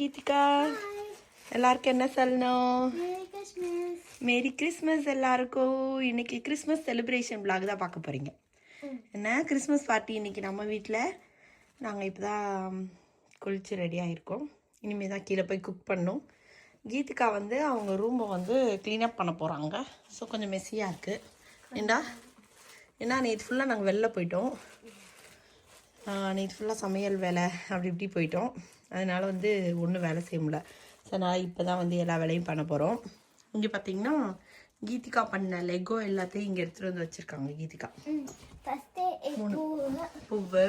கீதிகா. எல்லாருக்கும் என்ன சொல்லணும்? மேரி கிறிஸ்மஸ் எல்லாருக்கும். இன்னைக்கு கிறிஸ்மஸ் செலிப்ரேஷன் விளாக் தான் பார்க்க போகிறீங்க. என்ன கிறிஸ்மஸ் பார்ட்டி இன்னைக்கு நம்ம வீட்டில். நாங்கள் இப்போ தான் குளிச்சு ரெடியாக இருக்கோம். இனிமேல் தான் கீழே போய் குக் பண்ணோம். கீதிகா வந்து அவங்க ரூமை வந்து க்ளீனப் பண்ண போகிறாங்க. ஸோ கொஞ்சம் மெஸ்ஸியாக இருக்குது. ஏன்னா நேற்று ஃபுல்லாக நாங்கள் வெளில போயிட்டோம். நேற்று ஃபுல்லாக சமையல் வேலை அப்படி இப்படி போயிட்டோம். அதனால் வந்து ஒன்றும் வேலை செய்ய முடியல. ஸோ நான் இப்போ தான் வந்து எல்லா வேலையும் பண்ண போகிறோம். இங்கே பார்த்தீங்கன்னா கீதிகா பண்ண லெகோ எல்லாத்தையும் இங்கே எடுத்துகிட்டு வந்து வச்சுருக்காங்க. கீதிகா பூவு,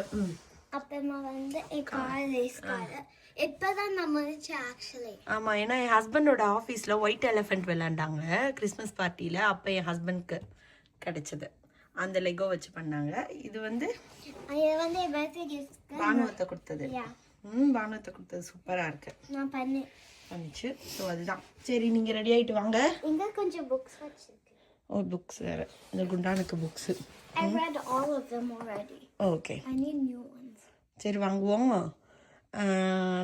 அப்புறமா வந்து இப்போதான் நம்ம ஆமாம். ஏன்னா என் ஹஸ்பண்டோட ஆஃபீஸில் ஒயிட் எலிஃபெண்ட் விளாண்டாங்க கிறிஸ்மஸ் பார்ட்டியில். அப்போ என் ஹஸ்பண்ட்க்கு கிடைச்சது அந்த லெகோ வச்சு பண்ணாங்க. இது வந்து பானுவத்தை கொடுத்தது. பானுவத்தை கொடுத்தது சூப்பராக இருக்கு. நான் பண்ணிச்சு. ஸோ அதுதான். சரி, நீங்கள் ரெடி ஆகிட்டு வாங்க. இங்கே கொஞ்சம் புக்ஸ் வச்சிருக்கேன். ஓ, புக்ஸ் வேறு. இந்த குண்டானுக்கு books. I read all of them already. Okay. I need new ones. சரி வாங்குவோம்.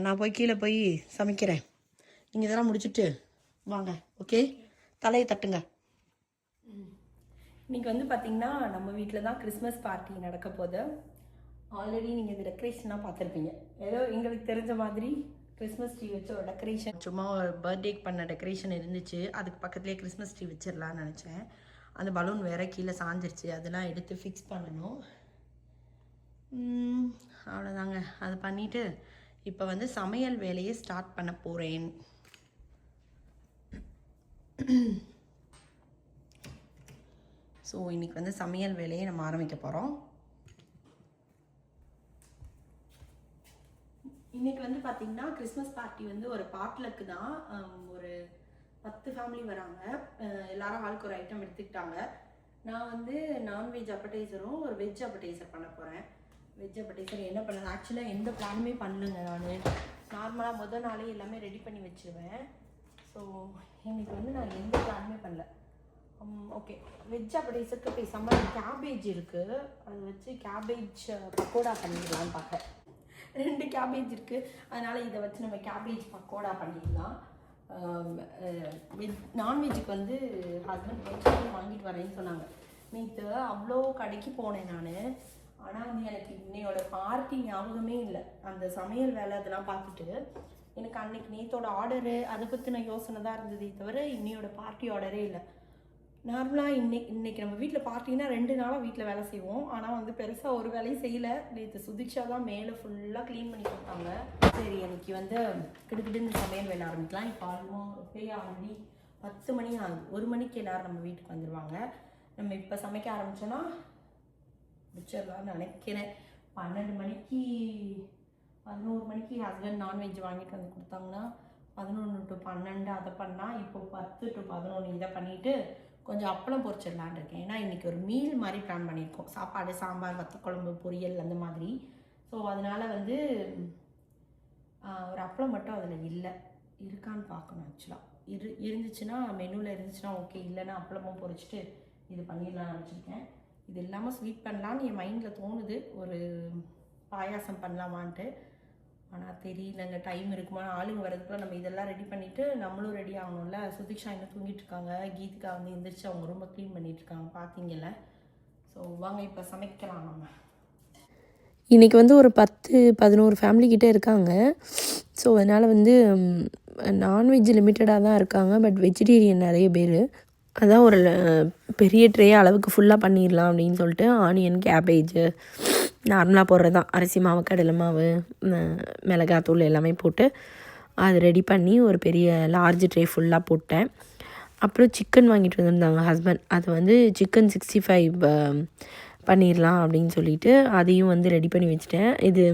நான் போய் கீழே போய் சமைக்கிறேன். நீங்கள் இதெல்லாம் முடிச்சுட்டு வாங்க. ஓகே, தலையை தட்டுங்க. இன்றைக்கி வந்து பார்த்திங்கன்னா நம்ம வீட்டில் தான் கிறிஸ்மஸ் பார்ட்டி நடக்க போகுது. ஆல்ரெடி நீங்கள் இந்த டெக்கரேஷனாக பார்த்துருப்பீங்க. ஏதோ எங்களுக்கு தெரிஞ்ச மாதிரி கிறிஸ்மஸ் ட்ரீ வச்சு ஒரு டெக்கரேஷன், சும்மா ஒரு பர்த்டேக்கு பண்ண டெக்கரேஷன் இருந்துச்சு. அதுக்கு பக்கத்துலேயே கிறிஸ்மஸ் ட்ரீ வச்சிடலான்னு நினச்சேன். அந்த பலூன் வேறு கீழே சாஞ்சிருச்சு. அதெல்லாம் எடுத்து ஃபிக்ஸ் பண்ணணும். அவ்வளோதாங்க. அதை பண்ணிவிட்டு இப்போ வந்து சமையல் வேலையை ஸ்டார்ட் பண்ண போகிறேன். ஸோ இன்றைக்கி வந்து சமையல் வேலையை நம்ம ஆரம்பிக்க போகிறோம். இன்றைக்கி வந்து பார்த்திங்கன்னா கிறிஸ்மஸ் பார்ட்டி வந்து ஒரு பாட்லக்கு தான். ஒரு 10 ஃபேமிலி வராங்க. எல்லாரும் ஆளுக்கு ஒரு ஐட்டம் எடுத்துக்கிட்டாங்க. நான் வந்து நான்வெஜ் அப்படைசரும் ஒரு வெஜ் அப்படைசர் பண்ண போகிறேன். வெஜ் அப்படைசர் என்ன பண்ணது, ஆக்சுவலாக எந்த பிளானுமே பண்ணலைங்க. நான் நார்மலாக முதல் நாளே எல்லாமே ரெடி பண்ணி வச்சுருவேன். ஸோ இன்றைக்கி வந்து நான் எந்த பிளானுமே பண்ணல. ஓகே, வெஜ் அப்படைசருக்கு பேசாமல் கேபேஜ் இருக்குது, அதை வச்சு கேபேஜ் பக்கோடா பண்ணிடலான்னு பார்க்க. 2 கேபேஜ் இருக்குது. அதனால் இதை வச்சு நம்ம கேபேஜ் பக்கோடா பண்ணிடலாம். நான்வெஜ்ஜுக்கு வந்து ஹஸ்பண்ட் வெஜிடபிள் வாங்கிட்டு வரேன்னு சொன்னாங்க. நேற்று அவ்வளோ கடைக்கு போனேன் நான். ஆனால் வந்து எனக்கு இன்னையோட பார்ட்டி ஞாபகமே இல்லை. அந்த சமையல் வேலை அதெல்லாம் பார்த்துட்டு எனக்கு அன்னைக்கு நேற்றோட ஆர்டரு அதை பற்றின யோசனை தான் இருந்ததே தவிர இன்னையோட பார்ட்டி ஆர்டரே இல்லை. நார்மலாக இன்னைக்கு நம்ம வீட்டில் பார்ட்டிங்கன்னா 2 நாளாக வீட்டில் வேலை செய்வோம். ஆனால் வந்து பெருசாக ஒரு வேலையும் செய்யலை. நேற்று சுதிக்ஷா தான் மேலே ஃபுல்லாக க்ளீன் பண்ணி கொடுத்தாங்க. சரி, எனக்கு வந்து கிடுக்கிடுன்னு சமையல் வேலை ஆரம்பிக்கலாம். இப்போ ஆல்ரெடி 10 மணி ஆகுது. 1 மணிக்கு எல்லோரும் நம்ம வீட்டுக்கு வந்துடுவாங்க. நம்ம இப்போ சமைக்க ஆரம்பித்தோன்னா முடிச்சிடலாம்னு நினைக்கிறேன். 12 மணிக்கு 11 மணிக்கு ஹஸ்பண்ட் நான்வெஜ் வாங்கிட்டு வந்து கொடுத்தாங்கன்னா 11 to 12 அதை பண்ணால் இப்போ 10 to 11 இதை பண்ணிவிட்டு கொஞ்சம் அப்பளம் பொரிச்சிடலான் இருக்கேன். ஏன்னா இன்றைக்கி ஒரு மீல் மாதிரி பிளான் பண்ணியிருக்கோம். சாப்பாடு, சாம்பார், வத்தக்குழம்பு, பொரியல் அந்த மாதிரி. ஸோ அதனால் வந்து ஒரு அப்பளம் மட்டும் அதில் இருக்கான்னு பார்க்கணும். ஆக்சுவலாக இருந்துச்சுன்னா மெனுவில் இருந்துச்சுன்னா ஓகே, இல்லைன்னா அப்பளமும் பொரிச்சிட்டு இது பண்ணிடலான்னு நினச்சிருக்கேன். இது இல்லாமல் ஸ்வீட் பண்ணலான்னு என் மைண்டில் தோணுது. ஒரு பாயாசம் பண்ணலாமான்ட்டு. ஆனால் தெரியலங்க, டைம் இருக்குமா. ஆளுங்க வரதுக்குள்ள நம்ம இதெல்லாம் ரெடி பண்ணிவிட்டு நம்மளும் ரெடி ஆகணும்ல. சுதிக்ஷா இன்னும் தூங்கிட்டு இருக்காங்க. கீதிகா வந்து எந்திரிச்சு அவங்க ரொம்ப க்ளீன் பண்ணிட்டு இருக்காங்க, பார்த்தீங்கல்ல. ஸோ வாங்க இப்போ சமைக்கலாம். நம்ம இன்றைக்கி வந்து ஒரு 10-11 ஃபேமிலிக்கிட்டே இருக்காங்க. ஸோ அதனால் வந்து நான்வெஜ் லிமிட்டடாக தான் இருக்காங்க. பட் வெஜிடேரியன் நிறைய பேர். அதான் ஒரு பெரிய ட்ரே அளவுக்கு ஃபுல்லாக பண்ணிடலாம் அப்படின்னு சொல்லிட்டு ஆனியன், கேபேஜு, நார்மலாக போடுறது தான், அரிசி மாவு, கடலை மாவு, மிளகாத்தூள் எல்லாமே போட்டு அது ரெடி பண்ணி ஒரு பெரிய லார்ஜ் ட்ரே ஃபுல்லாக போட்டேன். அப்புறம் சிக்கன் வாங்கிட்டு வந்திருந்தாங்க ஹஸ்பண்ட். அது வந்து சிக்கன் 65 பண்ணிடலாம் அப்படின்னு சொல்லிட்டு அதையும் வந்து ரெடி பண்ணி வச்சுட்டேன். இது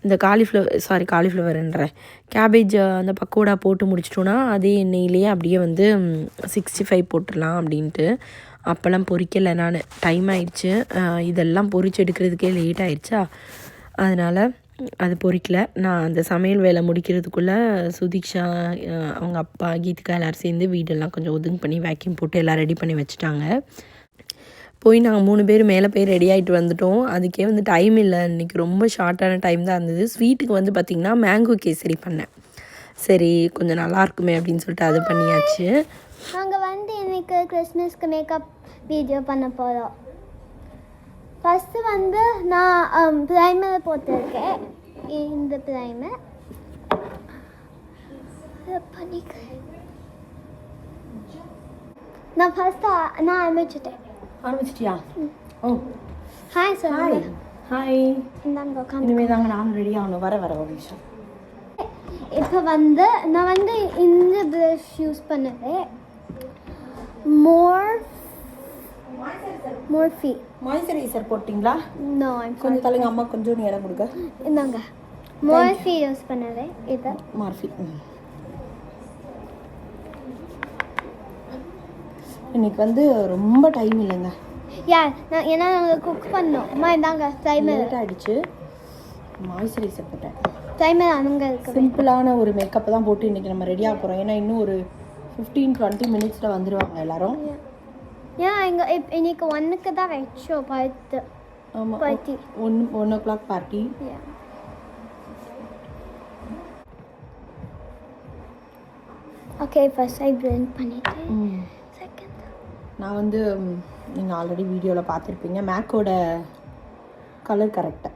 இந்த காலிஃப்ளவர்ன்ற கேபேஜ் அந்த பக்கோடா போட்டு முடிச்சிட்டோன்னா அதே எண்ணெயிலேயே அப்படியே வந்து 65 போட்டுடலாம் அப்படின்ட்டு. அப்போல்லாம் பொரிக்கலை நான், டைம் ஆயிடுச்சு. இதெல்லாம் பொரிச்சு எடுக்கிறதுக்கே லேட் ஆயிடுச்சா, அதனால் அது பொரிக்கலை. நான் அந்த சமையல் வேலை முடிக்கிறதுக்குள்ளே சுதிக்ஷா, அவங்க அப்பா, கீதிகா எல்லோரும் சேர்ந்து வீடெல்லாம் கொஞ்சம் ஒதுங்க பண்ணி வேக்யூம் போட்டு எல்லாம் ரெடி பண்ணி வச்சுட்டாங்க. போய் நாங்கள் 3 பேர் மேலே போய் ரெடி ஆகிட்டு வந்துட்டோம். அதுக்கே வந்து டைம் இல்லை, இன்றைக்கி ரொம்ப ஷார்ட்டான டைம் தான் இருந்தது. ஸ்வீட்டுக்கு வந்து பார்த்திங்கன்னா மேங்கோ கேசரி பண்ணேன். சரி கொஞ்சம் நல்லா இருக்குமே அப்படின்னு சொல்லிட்டு அது பண்ணியாச்சு. நாங்கள் வந்து இன்னைக்கு கிறிஸ்மஸ்க்கு மேக்கப் வீடியோ பண்ண போகிறோம். ஃபஸ்ட்டு வந்து நான் ப்ரைமர் போட்டிருக்கேன். இந்த ப்ரைமர் பண்ணிக்கிறேன். நான் ஃபஸ்ட்டு நான் ஆரம்பிச்சிட்டியா? ஓ ஹாய் சார். ஹாய். இந்தாங்க உட்காந்து. இனிமேல் தாங்க நானும் ரெடி ஆகணும். வர ஒரு நிமிஷம். இப்போ வந்து நான் வந்து இந்த ப்ரஷ் யூஸ் பண்ணுவேன். மோர்ஃபி. மாய்ஸ்சரைசர் போட்டிங்களா? நோ கொஞ்சம் தலைங்க அம்மா கொஞ்சம் இடம் கொடுங்க. இந்தாங்க மோர்ஃபி யூஸ் பண்ணுவேன். இது மார்ஃபி. இன்னைக்கு வந்து ரொம்ப டைம் இல்லைங்க. ஏன்னா நாங்கள் குக் பண்ணோம். அம்மா இந்தாங்க ப்ரைமர் ஆகிடுச்சு. மாய்ஸ்சரைசர் போட்டேன். ப்ரைமர் அங்கே இருக்கு. சிம்பிளான ஒரு மேக்கப் தான் போட்டு இன்றைக்கி நம்ம ரெடியாக போகிறோம். ஏன்னா இன்னும் ஒரு 15-20 மினிட்ஸில் வந்துடுவாங்க எல்லாரும். ஏன் இன்னைக்கு 1க்கு தான் வச்சோம் பார்த்து. ஆமாம், party 1 o'clock party. Okay first I blend பண்ணிட்டேன். செகண்ட் நான் வந்து நீங்கள் ஆல்ரெடி வீடியோவில் பார்த்துருப்பீங்க மேக்கோட கலர் கரெக்டாக.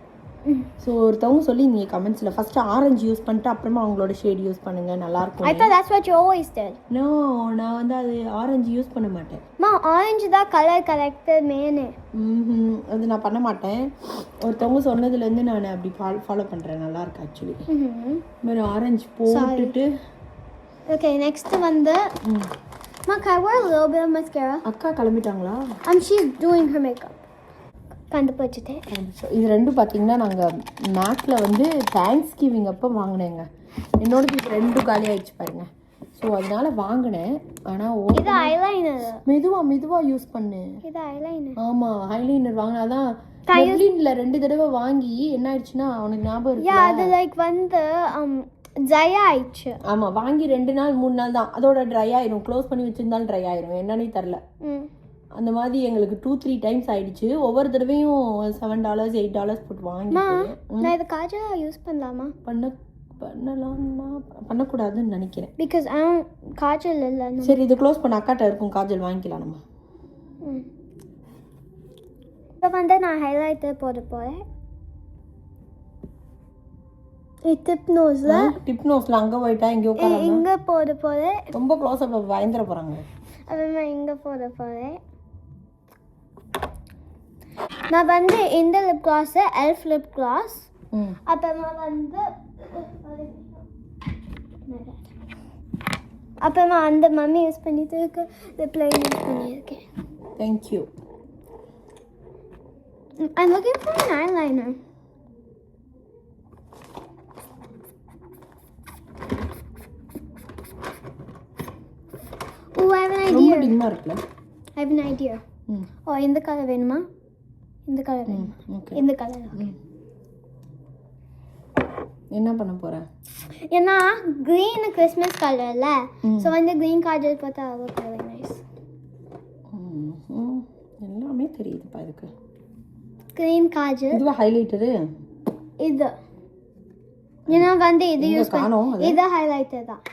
ஸோ ஒருத்தவங்க சொல்லி நீங்கள் கமெண்ட்ஸில் ஃபஸ்ட்டு ஆரஞ்சு யூஸ் பண்ணிட்டு அப்புறமா அவங்களோட ஷேட் யூஸ் பண்ணுங்கள் நல்லாயிருக்கும். I thought that's what you always did. No, நான் வந்து அது ஆரஞ்சு யூஸ் பண்ண மாட்டேன். ஆரஞ்சு தான் கலர் கரெக்டர் மேனு. அது நான் பண்ண மாட்டேன். ஒருத்தவங்க சொன்னதுலேருந்து நான் அப்படி ஃபாலோ பண்ணுறேன். நல்லாயிருக்கு ஆக்சுவலி. மாதிரி ஆரஞ்சு போட்டுட்டு. ஓகே நெக்ஸ்ட் வந்து can I wear a little bit of mascara? அக்கா கிளம்பிட்டாங்களா? She's doing her makeup. கண்டுபிடிச்சிட்டேன். இது ரெண்டும் பார்த்தீங்கன்னா நாங்கள் மேக்கில் வந்து தேங்க்ஸ் கிவிங் அப்போ வாங்கினேங்க. என்னோடது இது 2 காலி ஆகிடுச்சு பாருங்க. ஸோ அதனால வாங்கினேன். ஆனால் இது ஐலைனர். மெதுவாக யூஸ் பண்ணு. இது ஐலைனர். ஆமாம், ஐலைனர் வாங்கினாதான். Maybelline 2 தடவை வாங்கி என்ன ஆயிடுச்சுன்னா அவனுக்கு ஞாபகம் இருக்கு. அது லைக் வந்து ட்ரை ஆயிடுச்சு. ஆமாம், வாங்கி 2 நாள் 3 நாள் தான் அதோட ட்ரை ஆயிரும். க்ளோஸ் பண்ணி வச்சிருந்தாலும் ட்ரை ஆயிரும். என்னன்னே தெரில. அந்த மாதிரி எங்களுக்கு 2-3 டைம்ஸ் ஆயிடுச்சு. ஒவ்வொரு தடவையும் $7 $8 போட்டு வாங்கி. நான் இது காஜல் யூஸ் பண்ணலாமா? பண்ணலாம்னா பண்ணக்கூடாதுன்னு நினைக்கிறேன். பிகாஸ் காஜல் இல்லை. சரி இது க்ளோஸ் பண்ண அக்காட்ட இருக்கும். காஜல் வாங்கிக்கலாம் நம்ம. இப்போ வந்து நான் ஹைலைட்டர் போட போகிறேன். டிப் நோஸ்ல அங்கே போயிட்டா இங்கே உட்காந்து இங்கே போட போகிறேன். ரொம்ப க்ளோஸ் அப் பயந்துட போகிறாங்க. அப்புறமா இங்கே போட போகிறேன். நான் வந்து இந்த லிப் கிளாஸ் எல்ஃப் லிப் கிளாஸ். அப்புறமா வந்து அப்புறமா அந்த மம்மி யூஸ் பண்ணிட்டு இருக்க லிப் லைன் யூஸ் பண்ணியிருக்கேன். Thank you. I'm looking for an eyeliner. Oh, I have an idea. ரொம்ப டிம்மா இருக்குல்ல? I have an idea. ஓ இந்த கலர் வேணுமா? இந்த கலர் வேணுமா? ஓகே, இந்த கலர். என்ன பண்ண போற? ஏன்னா green கிறிஸ்மஸ் கலர்ல. சோ வந்து green காஜல் போட்டா அது very nice. எல்லாமே தெரியுதுப்பா இதுக்கு. green காஜல். இதுவா ஹைலைட்டர்? இது. ஏன்னா வந்து இது யூஸ் பண்ணி இது ஹைலைட்டர் தான்.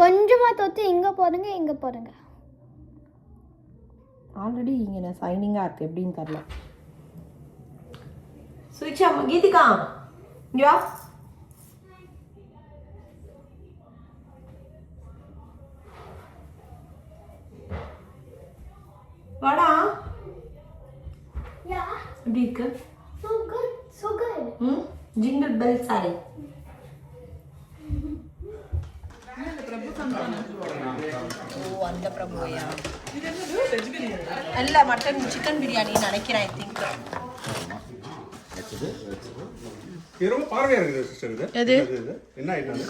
கொஞ்சமா தொட்டு இங்க போடுங்க. ஆல்ரெடி இங்கே நான் சைனிங்காக இருக்குது. எப்படின்னு தெரில. சுவிட்சா கீதிகா இங்கே வா. வாடா. எப்படி இருக்கு? So good. Jingle bell sorry. Oh அந்த பிரபுவையா? அல்ல மட்டன் சிக்கன் பிரியாணி நினைக்கிறேன். ஐ திங்க்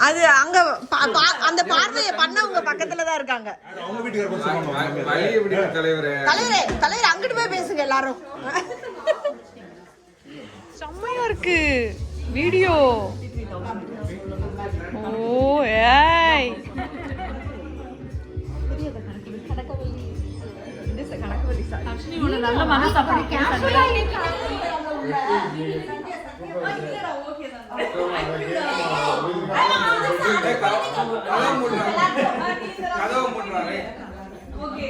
அது அங்க அந்த பார்வையை பண்ணவங்க பக்கத்துல தான் இருக்காங்க. தலைவரே அங்கிட்டு போய் பேசுங்க எல்லாரும். செம்மையா இருக்கு வீடியோ. ஓ ஏய் நல்ல மனசு அப்படி. கதவு மூடுறாரு. ஓகே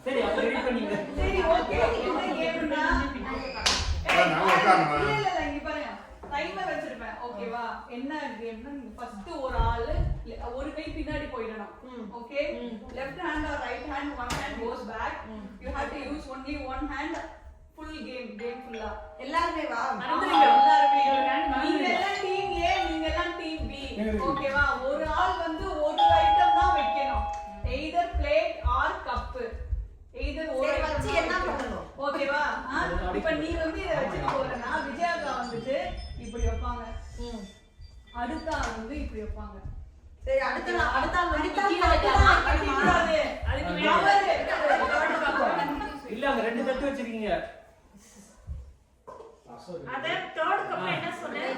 சரி அப்ப ரெடி பண்ணீங்க. சரி ஓகே என்ன கேம்னா இல்ல இங்க பாருங்க டைமர் வச்சிருப்பேன் ஓகேவா என்ன கேம்னா நீங்க ஃபர்ஸ்ட் ஒரு ஆளு ஒரு கை பின்னாடி போயிடணும் okay left hand R right hand one hand goes back you have to use only one hand full game ஃபுல்லா எல்லாருமே வா எல்லாருமே நீங்க எல்லாம் டீம் A நீங்க எல்லாம் டீம் B ஓகேவா ஒரு ஆள் வந்து ஒரு ஐட்டம் தான் வைக்கணும் either plate or cup either ஒரு வச்சு என்ன பண்ணணும் ஓகேவா இப்போ நீ வந்து இத வச்சு போறனா விஜயாக்கா வந்துட்டு இப்படி வைப்பாங்க அடுத்த ஆள் வந்து இப்படி வைப்பாங்க சரி அடுத்த ஆள் வந்து கீழ வைக்கலாம் கூடாது அதுக்கு இல்ல அங்க ரெண்டு தட்டு வச்சிருக்கீங்க. அத தேர்ட் கப் என்ன சொன்னேன்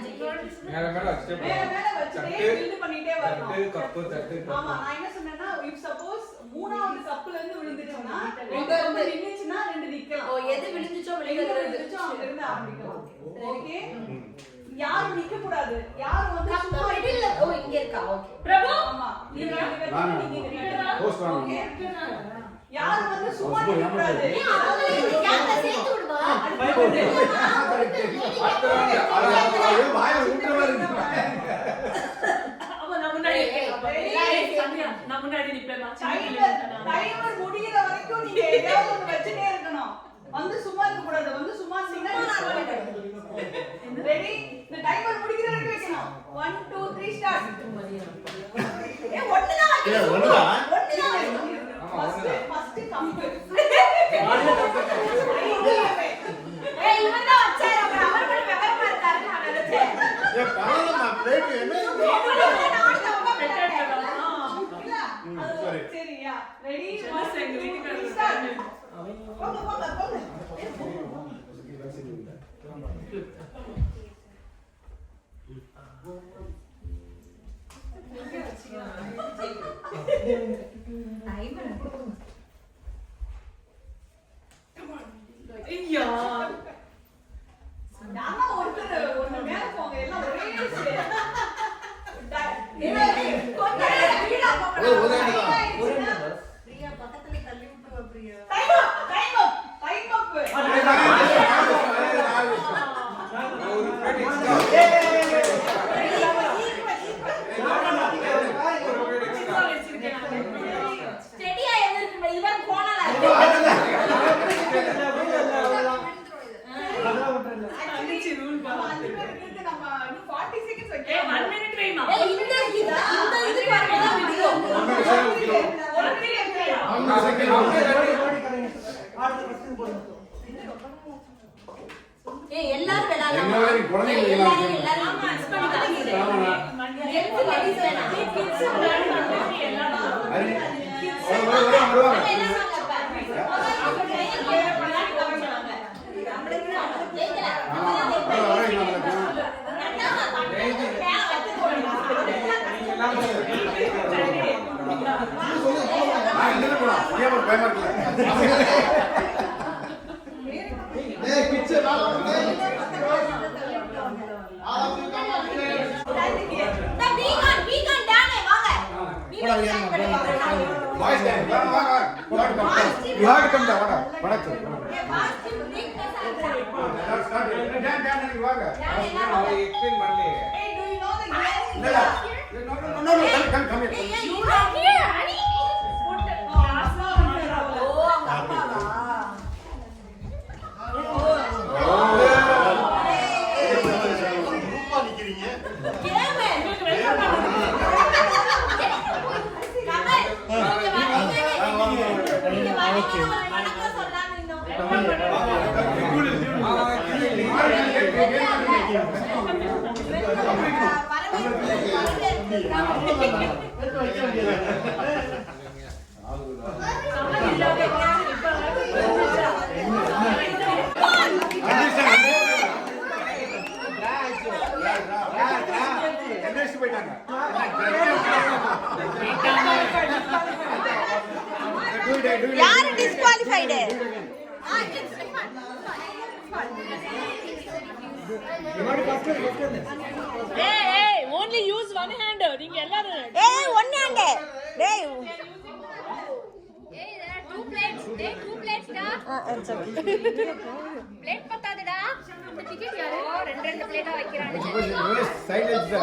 மேல மேல வச்சிட்டே மேல மேல வச்சிட்டே பில்ட் பண்ணிட்டே வரணும் தட்டு கப்பு தட்டு ஆமா நான் என்ன சொன்னேன்னா இஃப் சப்போஸ் மூணாவது கப்ல இருந்து விழுந்துச்சுனா எங்க வந்து நின்னுச்சுனா ரெண்டு நிக்கலாம் ஓ எது விழுந்துச்சோ எங்க விழுந்துச்சோ அங்க இருந்து ஆரம்பிக்கலாம் ஓகே யாரும் நிக்க கூடாது யாரும் வந்து சும்மா மிடில்ல ஓ இங்க இருக்கா ஓகே பிரபு ஆமா நீங்க போஸ்ட் வாங்க. ஓகே யாரும் வந்து சும்மா நிக்க கூடாது கேமரா சேர்த்து விடுவா வாய ஊத்துற மாதிரி இருக்கு. அப்ப நான் முன்னாடி நான் முன்னாடி நிப்பேன் டைமர் முடியற வரைக்கும் நீங்க ஏதாவது ஒண்ணு வச்சிட்டே இருக்கணும் வந்து சும்மா இருக்க கூடாது வந்து சும்மா ரெடி இந்த டைமர் முடிக்கிற வரைக்கும் வைக்கணும் 1 2 3 ஸ்டார்ட் ஏ ஒண்ணுதான் வைக்கணும் ஒண்ணுதான் ஃபர்ஸ்ட் கம்பு ஏய் இவன் தான் வச்சாரு அப்புறம் அவர் கூட வெவரமா இருக்காரு நான் நினைச்சேன் ஏ பரவாயில்லை பிளேட் என்ன சரியா ரெடி ஐயா நாம ஒருத்தர் ஒண்ணு மேல போங்க எல்லாம் ஒரே பிரியா பக்கத்துல தள்ளி விட்டு வா பிரியா டைம் அப் ஒரு பிளேட் எக்ஸ்ட்ரா. ஸ்டெடியா எதிர்க்கு இவன் போனல அதெல்லாம் விட்டுறல. அடிச்சு ரூல் பாரு 5 பேருக்கு நம்ம இன்னும் 40 செகண்ட்ஸ் வைக்கலாம் 1 minute வைமா இந்த இது பாருங்க வீடியோ 1 second. ஓடி கரெங்க. அடுத்த क्वेश्चन போடுங்க. ஏய் எல்லாரும் விளையாடலாம் எல்லாரும் குழந்தைங்க எல்லாரும் விளையாடலாம். மிஸ் பண்ணிட்டாங்க ஹெல்ப் லேடிஸ் வேணாம் கிட்ஸ் விளையாடுறாங்க எல்லாரும் அரி கிட்ஸ் வருவாங்க. என்ன சொன்னாங்க யாரு டிஸ்குவாலிஃபைடு ஏய் only use one hand நீங்க எல்லாரும் ஏய் ஒன் ஹேண்ட் டேய் Hey, there are 2 plates. Hey, 2 plates, da. it's okay. Plate பத்தாதுடா. இந்த டிக்கெட் யாரு? ரெண்டு பிளேட்டா வைக்கறாங்க. சைடுல வச்சுட்டா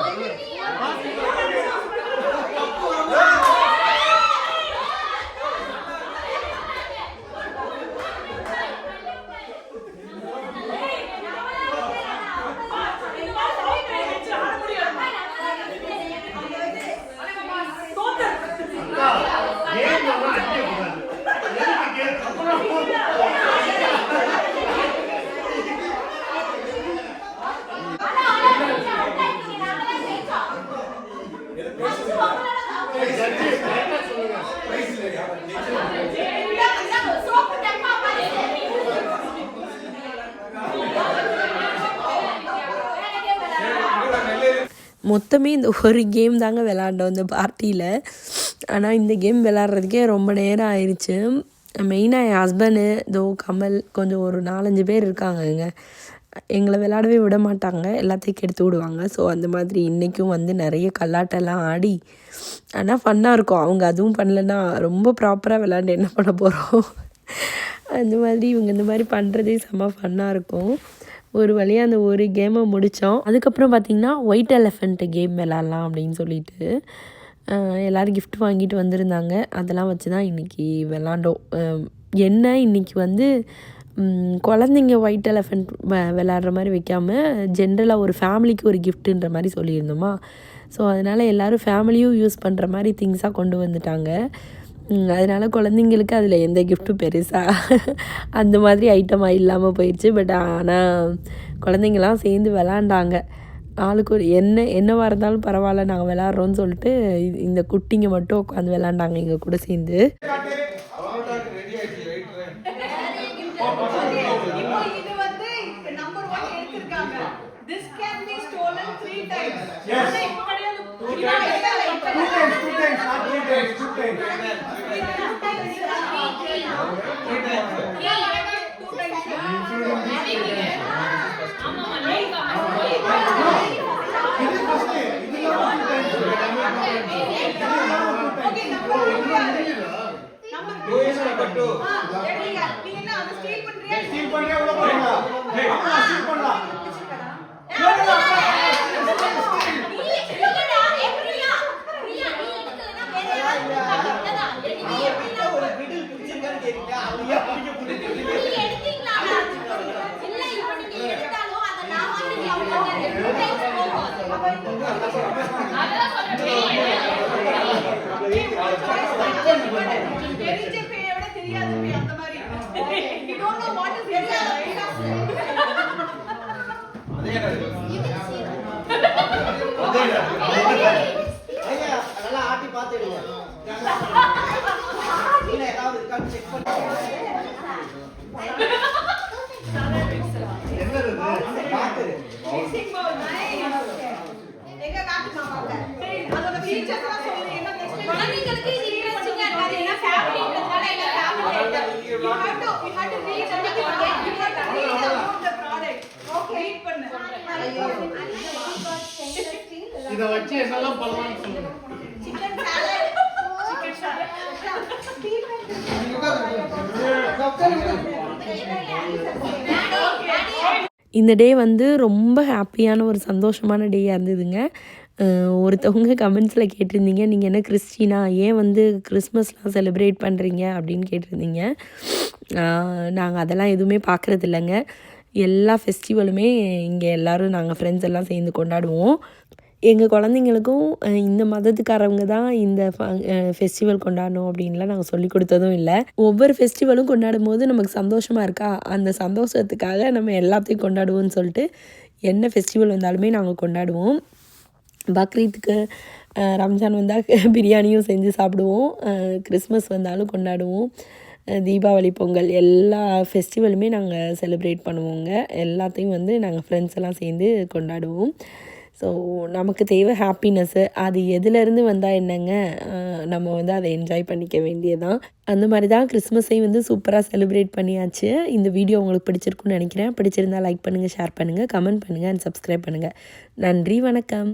மொத்தமே இந்த ஒரு கேம் தாங்க விளாண்டோம் இந்த பார்ட்டியில். ஆனால் இந்த கேம் விளாட்றதுக்கே ரொம்ப நேரம் ஆயிடுச்சு. மெயினாக என் ஹஸ்பண்டு கமல் கொஞ்சம் ஒரு 4-5 பேர் இருக்காங்கங்க. எங்களை விளையாடவே விட மாட்டாங்க, எல்லாத்தையும் கெடுத்து விடுவாங்க. ஸோ அந்த மாதிரி இன்றைக்கும் வந்து நிறைய கல்லாட்டெல்லாம் ஆடி ஆனால் ஃபன்னாக இருக்கும். அவங்க அதுவும் பண்ணலன்னா ரொம்ப ப்ராப்பராக விளாண்டு என்ன பண்ண போகிறோம். அந்த மாதிரி இவங்க இந்த மாதிரி பண்ணுறதே செம்ம ஃபன்னாக இருக்கும். ஒரு வழியாக அந்த ஒரு கேமை முடித்தோம். அதுக்கப்புறம் பார்த்திங்கன்னா ஒயிட் எலஃபெண்ட்டு கேம் விளாட்லாம் அப்படின்னு சொல்லிட்டு எல்லோரும் கிஃப்ட் வாங்கிட்டு வந்திருந்தாங்க. அதெல்லாம் வச்சு தான் இன்றைக்கி விளாண்டோம். என்ன இன்றைக்கி வந்து குழந்தைங்க ஒயிட் எலஃபெண்ட் விளாட்ற மாதிரி வைக்காமல் ஜென்ரலாக ஒரு ஃபேமிலிக்கு ஒரு கிஃப்ட்டுன்ற மாதிரி சொல்லியிருந்தோமா. ஸோ அதனால் எல்லோரும் ஃபேமிலியும் யூஸ் பண்ணுற மாதிரி திங்ஸாக கொண்டு வந்துட்டாங்க. அதனால் குழந்தைங்களுக்கு அதில் எந்த கிஃப்ட்டும் பெருசாக அந்த மாதிரி ஐட்டமாக இல்லாமல் போயிடுச்சு. பட் ஆனால் குழந்தைங்களாம் சேர்ந்து விளாண்டாங்க. ஆளுக்கு ஒரு என்னவாக இருந்தாலும் பரவாயில்ல நாங்கள் விளாட்றோன்னு சொல்லிட்டு இந்த குட்டிங்க மட்டும் உட்காந்து விளாண்டாங்க எங்கள் கூட சேர்ந்து. இது வந்து நம்பர் 1 எடுத்திருக்காங்க. This can be stolen 3 times. Yes. இப்ப கிடையாது. 2 times, not 3 times, 2 times. Steal பண்ணியா உள்ள போறீங்களா? ஆமா steal பண்ணலாம். ஒரு மிடில் பிடிச்சிருக்கான்னு கேக்குறீங்க. அது எப்படி பிடிச்சிருக்கீங்க? தெரிஞ்ச பேரை விட தெரியாத பேர் அந்த மாதிரி. You don't know what is inside, right? ஐயா நல்லா ஆட்டி பாத்துடுங்க. நீங்க ஏதாவது இருக்கான்னு செக் பண்ணுங்க. என்னது பாத்து Mixing bowl, nice. எங்க காட்டுமா பாக்க. அதோட features எல்லாம் சொல்லுங்க. என்ன next time குழந்தைகளுக்கு இது இன்ட்ரஸ்டிங்கா இருக்காது. ஏன்னா ஃபேமிலின்றதால எங்க family you have to read about the product. Okay. Read பண்ணு. இத வச்சு என்னலாம் பண்ணலாம்னு சொல்லுங்க. Chicken salad. இந்த டே வந்து ரொம்ப ஹாப்பியான ஒரு சந்தோஷமான டேயாக இருந்ததுங்க. ஒருத்தவங்க கமெண்ட்ஸில் கேட்டிருந்தீங்க, நீங்கள் என்ன கிறிஸ்டினா, ஏன் வந்து கிறிஸ்மஸ்லாம் செலிப்ரேட் பண்ணுறீங்க அப்படின்னு கேட்டிருந்தீங்க. நாங்கள் அதெல்லாம் எதுவுமே பார்க்குறது இல்லைங்க. எல்லா ஃபெஸ்டிவலுமே இங்கே எல்லோரும் நாங்கள் ஃப்ரெண்ட்ஸ் எல்லாம் சேர்ந்து கொண்டாடுவோம். எங்கள் குழந்தைங்களுக்கும் இந்த மதத்துக்காரவங்க தான் இந்த ஃபெஸ்டிவல் கொண்டாடணும் அப்படின்லாம் நாங்கள் சொல்லி கொடுத்ததும் இல்லை. ஒவ்வொரு ஃபெஸ்டிவலும் கொண்டாடும் போது நமக்கு சந்தோஷமாக இருக்கா, அந்த சந்தோஷத்துக்காக நம்ம எல்லாத்தையும் கொண்டாடுவோம்னு சொல்லிட்டு என்ன ஃபெஸ்டிவல் வந்தாலுமே நாங்கள் கொண்டாடுவோம். பக்ரீத்துக்கு ரம்ஜான் வந்தால் பிரியாணியும் செஞ்சு சாப்பிடுவோம். கிறிஸ்மஸ் வந்தாலும் கொண்டாடுவோம். தீபாவளி, பொங்கல் எல்லா ஃபெஸ்டிவலுமே நாங்கள் செலிப்ரேட் பண்ணுவோங்க. எல்லாத்தையும் வந்து நாங்கள் ஃப்ரெண்ட்ஸ் எல்லாம் சேர்ந்து கொண்டாடுவோம். ஸோ நமக்கு தேவை ஹாப்பினஸ்ஸு. அது எதுலேருந்து வந்தால் என்னங்க, நம்ம வந்து அதை என்ஜாய் பண்ணிக்க வேண்டியதான். அந்த மாதிரி தான் கிறிஸ்மஸையும் வந்து சூப்பராக செலிப்ரேட் பண்ணியாச்சு. இந்த வீடியோ உங்களுக்கு பிடிச்சிருக்குன்னு நினைக்கிறேன். பிடிச்சிருந்தா லைக் பண்ணுங்கள், ஷேர் பண்ணுங்கள், கமெண்ட் பண்ணுங்கள் அண்ட் சப்ஸ்கிரைப் பண்ணுங்கள். நன்றி, வணக்கம்.